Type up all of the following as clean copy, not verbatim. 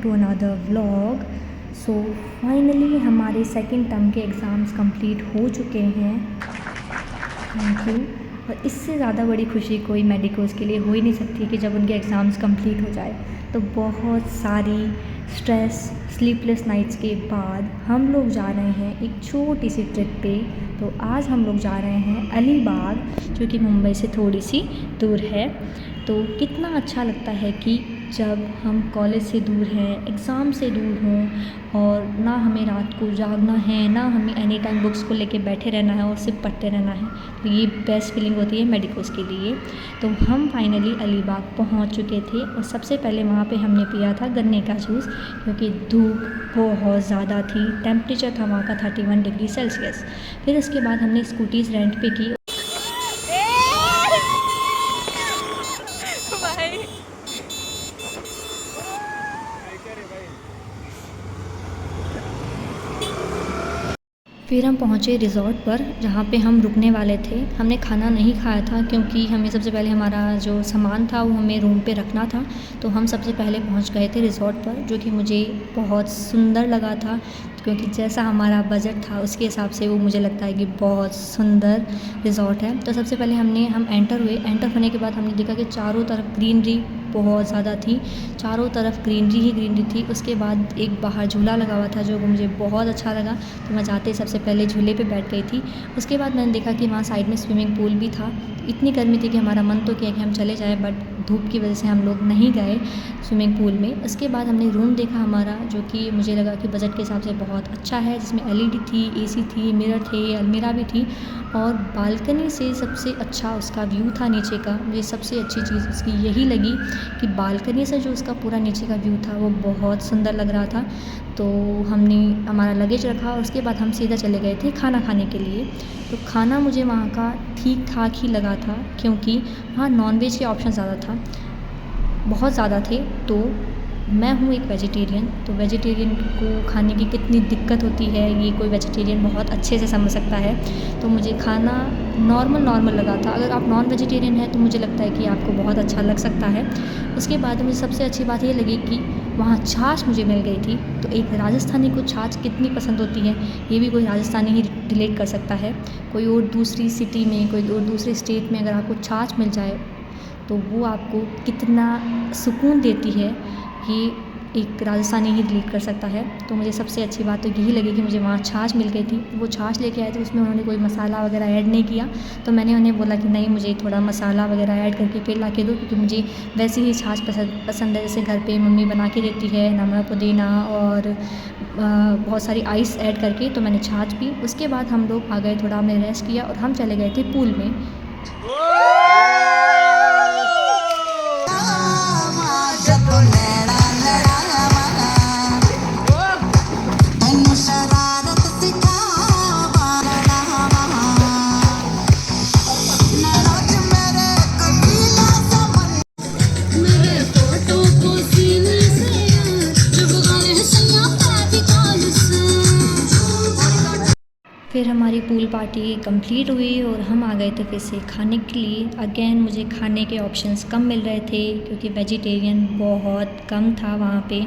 To another vlog. So finally हमारे second term के exams complete हो चुके हैं। Thank you. और इससे ज़्यादा बड़ी खुशी कोई मेडिकोज़ के लिए हो ही नहीं सकती कि जब उनके एग्ज़ाम्स कंप्लीट हो जाए। तो बहुत सारी स्ट्रेस स्लीपलेस नाइट्स के बाद हम लोग जा रहे हैं एक छोटी सी ट्रिप पे। तो आज हम लोग जा रहे हैं अलीबाग, जो कि मुंबई से थोड़ी सी दूर है। तो कितना अच्छा लगता है कि जब हम कॉलेज से दूर हैं, एग्ज़ाम से दूर हों, और ना हमें रात को जागना है, ना हमें एनी टाइम बुक्स को लेके बैठे रहना है और सिर्फ पढ़ते रहना है। तो ये बेस्ट फीलिंग होती है मेडिकोज़ के लिए। तो हम फाइनली अलीबाग पहुंच चुके थे और सबसे पहले वहाँ पे हमने पिया था गन्ने का जूस, क्योंकि धूप बहुत ज़्यादा थी। टेम्परेचर था वहाँ का 31 डिग्री सेल्सियस। फिर उसके बाद हमने स्कूटीज़ रेंट पे की। फिर हम पहुँचे रिज़ॉर्ट पर, जहाँ पे हम रुकने वाले थे। हमने खाना नहीं खाया था क्योंकि हमें सबसे पहले हमारा जो सामान था वो हमें रूम पे रखना था। तो हम सबसे पहले पहुँच गए थे रिज़ॉर्ट पर, जो कि मुझे बहुत सुंदर लगा था, क्योंकि जैसा हमारा बजट था उसके हिसाब से वो मुझे लगता है कि बहुत सुंदर रिज़ॉर्ट है। तो सबसे पहले हम एंटर हुए। एंटर होने के बाद हमने देखा कि चारों तरफ ग्रीनरी बहुत ज़्यादा थी, चारों तरफ ग्रीनरी ही ग्रीनरी थी। उसके बाद एक बाहर झूला लगा हुआ था जो मुझे बहुत अच्छा लगा, तो मैं जाते सबसे पहले झूले पे बैठ गई थी। उसके बाद मैंने देखा कि वहाँ साइड में स्विमिंग पूल भी था। इतनी गर्मी थी कि हमारा मन तो किया कि हम चले जाएँ, बट धूप की वजह से हम लोग नहीं गए स्विमिंग पूल में। उसके बाद हमने रूम देखा हमारा, जो कि मुझे लगा कि बजट के हिसाब से बहुत अच्छा है, जिसमें LED थी, AC थी, मिरर थे, अलमीरा भी थी, और बालकनी से सबसे अच्छा उसका व्यू था नीचे का। मुझे सबसे अच्छी चीज़ उसकी यही लगी कि बालकनी से जो उसका पूरा नीचे का व्यू था वो बहुत सुंदर लग रहा था। तो हमने हमारा लगेज रखा और उसके बाद हम सीधा चले गए थे खाना खाने के लिए। तो खाना मुझे वहाँ का ठीक ठाक ही लगा था, क्योंकि वहाँ नॉनवेज के ऑप्शन ज़्यादा था, बहुत ज़्यादा थे। तो मैं हूँ एक वेजिटेरियन, तो वेजिटेरियन को खाने की कितनी दिक्कत होती है ये कोई वेजिटेरियन बहुत अच्छे से समझ सकता है। तो मुझे खाना नॉर्मल लगा था। अगर आप नॉन वेजिटेरियन हैं तो मुझे लगता है कि आपको बहुत अच्छा लग सकता है। उसके बाद मुझे सबसे अच्छी बात ये लगी कि वहाँ छाछ मुझे मिल गई थी। तो एक राजस्थानी को छाछ कितनी पसंद होती है ये भी कोई राजस्थानी ही रिलेट कर सकता है। कोई और दूसरी सिटी में, कोई और दूसरे स्टेट में अगर आपको छाछ मिल जाए तो वो आपको कितना सुकून देती है, ये एक राजस्थानी ही रिलेट कर सकता है। तो मुझे सबसे अच्छी बात तो यही लगी कि मुझे वहाँ छाछ मिल गई थी। वो छाछ लेके आए थे, उसमें उन्होंने कोई मसाला वगैरह ऐड नहीं किया। तो मैंने उन्हें बोला कि नहीं, मुझे थोड़ा मसाला वगैरह ऐड करके फिर ला के दो, क्योंकि मुझे वैसी ही छाछ पसंद है जैसे घर पे मम्मी बना के देती है, नमक, पुदीना और बहुत सारी आइस ऐड करके। तो मैंने छाछ पी। उसके बाद हम लोग आ गए, थोड़ा हमने रेस्ट किया और हम चले गए थे पूल में। फिर हमारी पूल पार्टी कंप्लीट हुई और हम आ गए थे फिर से खाने के लिए। अगेन मुझे खाने के ऑप्शंस कम मिल रहे थे, क्योंकि वेजिटेरियन बहुत कम था वहाँ पे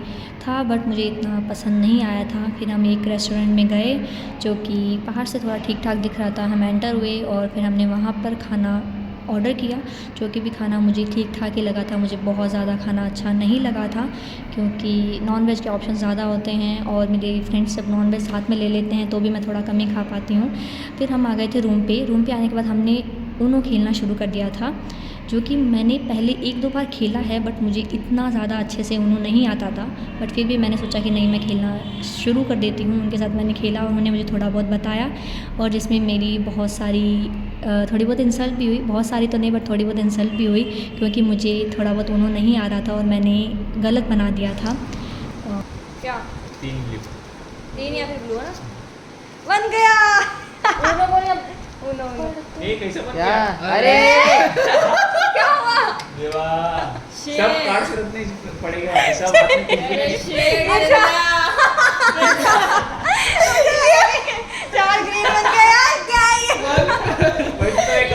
था, बट मुझे इतना पसंद नहीं आया था। फिर हम एक रेस्टोरेंट में गए जो कि बाहर से थोड़ा ठीक ठाक दिख रहा था। हम एंटर हुए और फिर हमने वहाँ पर खाना ऑर्डर किया, जो कि भी खाना मुझे ठीक ठाक ही लगा था। मुझे बहुत ज़्यादा खाना अच्छा नहीं लगा था, क्योंकि नॉन वेज के ऑप्शन ज़्यादा होते हैं और मेरे फ्रेंड्स सब नॉन वेज साथ में ले लेते हैं, तो भी मैं थोड़ा कम ही खा पाती हूँ। फिर हम आ गए थे रूम पे आने के बाद हमने ऊनो खेलना शुरू कर दिया था, जो कि मैंने पहले 1-2 बार खेला है, बट मुझे इतना ज़्यादा अच्छे से ऊनो नहीं आता था। बट फिर भी मैंने सोचा कि नहीं, मैं खेलना शुरू कर देती हूँ। उनके साथ मैंने खेला और उन्होंने मुझे थोड़ा बहुत बताया, और जिसमें मेरी बहुत सारी थोड़ी बहुत इंसल्ट भी हुई। बहुत सारी तो नहीं, बट थोड़ी बहुत इंसल्ट भी हुई, क्योंकि मुझे थोड़ा बहुत ऊनो नहीं आ रहा था और मैंने गलत बना दिया था। क्या 3 या फिर ब्लू है ना, बन गया। ऊनो कैसे बन क्या? गया? अरे क्या हुआ? देवा, सब कार्ड्स रखने पड़ेगा, ऐसा बात नहीं। अच्छा 4 ग्रीन बन गया, क्या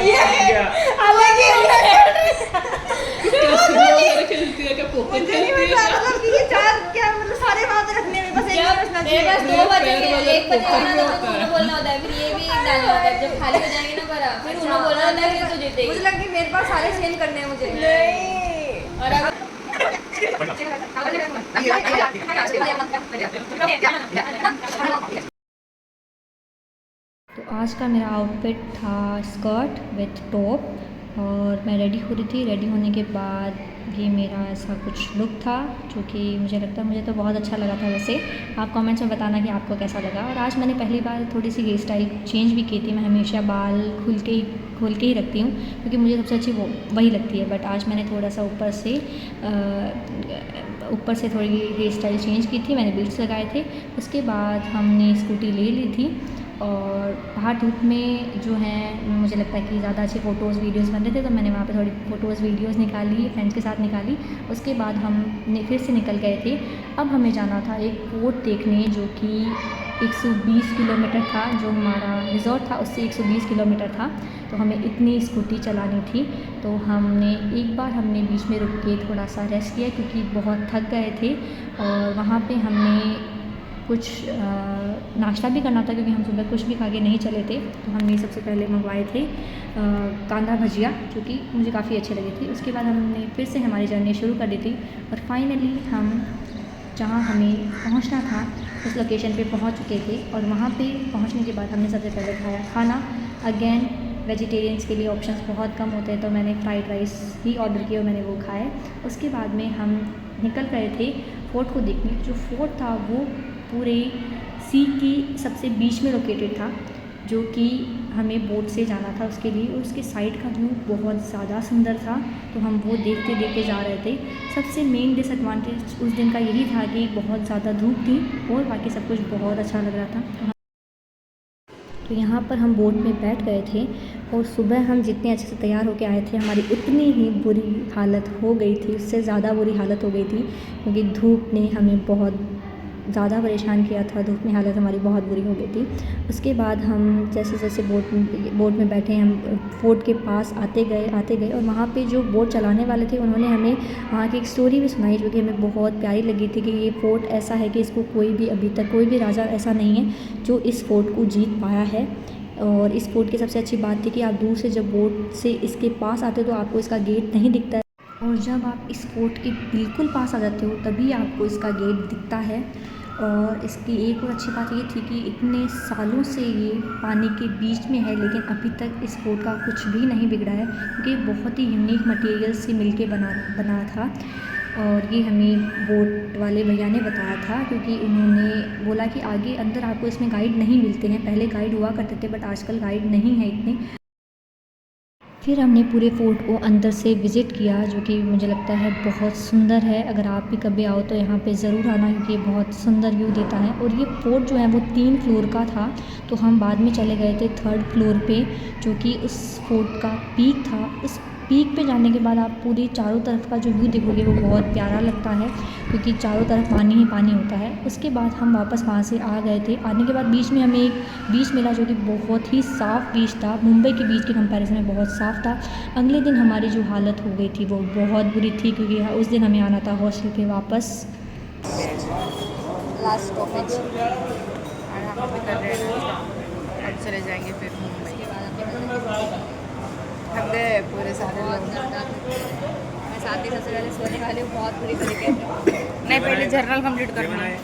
ये अलग ही मुझे नहीं पता, मतलब कि ये 4 क्या, मतलब मेरे पास 2 बचेंगे, 1 बचेगा ना तो फिर उन्होंने बोलना होता है, फिर ये भी डालना होता है, जब खाली हो जाएंगे ना बड़ा फिर उन्होंने बोलना होता है कि तू जीतेगी। मुझे लगा कि मेरे पास सारे सेम करने हैं मुझे। और अगर तो आज का मेरा आउटफिट था स्कर्ट विथ टॉप और मैं रेडी हो रही थी। रेडी होने के बाद ये मेरा ऐसा कुछ लुक था जो कि मुझे लगता है मुझे तो बहुत अच्छा लगा था। वैसे आप कमेंट्स में बताना कि आपको कैसा लगा। और आज मैंने पहली बार थोड़ी सी हेयर स्टाइल चेंज भी की थी। मैं हमेशा बाल खोल के ही रखती हूँ क्योंकि मुझे सबसे अच्छी वो वही लगती है। बट आज मैंने थोड़ा सा ऊपर से थोड़ी हेयर स्टाइल चेंज की थी। मैंने बीट्स लगाए थे। उसके बाद हमने स्कूटी ले ली थी और बाहर धूप में जो है मुझे लगता है कि ज़्यादा अच्छे फ़ोटोज़ वीडियोस बन रहे थे, तो मैंने वहाँ पे थोड़ी फ़ोटोज़ वीडियोस निकाली, फ्रेंड्स के साथ निकाली। उसके बाद हमने फिर से निकल गए थे। अब हमें जाना था एक फोर्ट देखने जो कि 120 किलोमीटर था। जो हमारा रिज़ॉर्ट था उससे 120 किलोमीटर था, तो हमें इतनी स्कूटी चलानी थी। तो हमने बीच में रुक के थोड़ा सा रेस्ट किया क्योंकि बहुत थक गए थे। और वहाँ पे हमने कुछ नाश्ता भी करना था क्योंकि हम सुबह कुछ भी खा के नहीं चले थे। तो हमने सबसे पहले मंगवाए थे कांदा भजिया जो कि मुझे काफ़ी अच्छे लगे थे। उसके बाद हमने फिर से हमारी जर्नी शुरू कर दी थी और फाइनली हम जहाँ हमें पहुँचना था उस लोकेशन पे पहुँच चुके थे। और वहाँ पे पहुँचने के बाद हमने सबसे पहले खाया खाना। अगेन वेजिटेरियंस के लिए ऑप्शंस बहुत कम होते हैं, तो मैंने फ़्राइड राइस ही ऑर्डर किया और मैंने वो खाए। उसके बाद में हम निकल गए थे फोर्ट को देखने। जो फोर्ट था वो पूरे सी की सबसे बीच में लोकेटेड था, जो कि हमें बोट से जाना था उसके लिए। और उसके साइड का व्यू बहुत ज़्यादा सुंदर था, तो हम वो देखते देखते जा रहे थे। सबसे मेन डिसएडवांटेज उस दिन का यही था कि बहुत ज़्यादा धूप थी और बाकी सब कुछ बहुत अच्छा लग रहा था। तो यहाँ पर हम बोट में बैठ गए थे और सुबह हम जितने अच्छे से तैयार होकर आए थे हमारी उतनी ही बुरी हालत हो गई थी, उससे ज़्यादा बुरी हालत हो गई थी क्योंकि धूप ने हमें बहुत ज़्यादा परेशान किया था। धूप में हालत हमारी बहुत बुरी हो गई थी। उसके बाद हम जैसे जैसे बोट में बैठे हम फोर्ट के पास आते गए और वहाँ पे जो बोट चलाने वाले थे उन्होंने हमें वहाँ की एक स्टोरी भी सुनाई जो कि हमें बहुत प्यारी लगी थी कि ये फोर्ट ऐसा है कि इसको अभी तक कोई भी राजा ऐसा नहीं है जो इस फोर्ट को जीत पाया है। और इस फोर्ट की सबसे अच्छी बात थी कि आप दूर से जब बोट से इसके पास आते हो तो आपको इसका गेट नहीं दिखता है, और जब आप इस फोर्ट के बिल्कुल पास आ जाते हो तभी आपको इसका गेट दिखता है। और इसकी एक और अच्छी बात ये थी कि इतने सालों से ये पानी के बीच में है लेकिन अभी तक इस फोर्ट का कुछ भी नहीं बिगड़ा है क्योंकि बहुत ही यूनिक मटेरियल से मिलके बना था। और ये हमें बोट वाले भैया ने बताया था क्योंकि उन्होंने बोला कि आगे अंदर आपको इसमें गाइड नहीं मिलते हैं। पहले गाइड हुआ करते थे बट आजकल गाइड नहीं है इतने। फिर हमने पूरे फोर्ट को अंदर से विज़िट किया जो कि मुझे लगता है बहुत सुंदर है। अगर आप भी कभी आओ तो यहाँ पे ज़रूर आना क्योंकि ये बहुत सुंदर व्यू देता है। और ये फोर्ट जो है वो 3 फ्लोर का था, तो हम बाद में चले गए थे 3rd फ्लोर पे जो कि उस फोर्ट का पीक था। उस पीक पे जाने के बाद आप पूरी चारों तरफ का जो व्यू देखोगे वो बहुत प्यारा लगता है क्योंकि चारों तरफ पानी ही पानी होता है। उसके बाद हम वापस वहाँ से आ गए थे। आने के बाद बीच में हमें एक बीच मिला जो कि बहुत ही साफ़ बीच था, मुंबई के बीच के कंपैरिजन में बहुत साफ़ था। अगले दिन हमारी जो हालत हो गई थी वो बहुत बुरी थी क्योंकि उस दिन हमें आना था हॉस्टल पे वापस। लास्ट स्टॉपेज और हम अभी कर रहे हैं अब चले जाएंगे फिर मुंबई। थक गए पूरे सारे लोग। मैं साथ ही सबसे पहले सोने वाली हूँ बहुत बुरी तरीके से। नहीं, पहले जर्नल कंप्लीट करना है।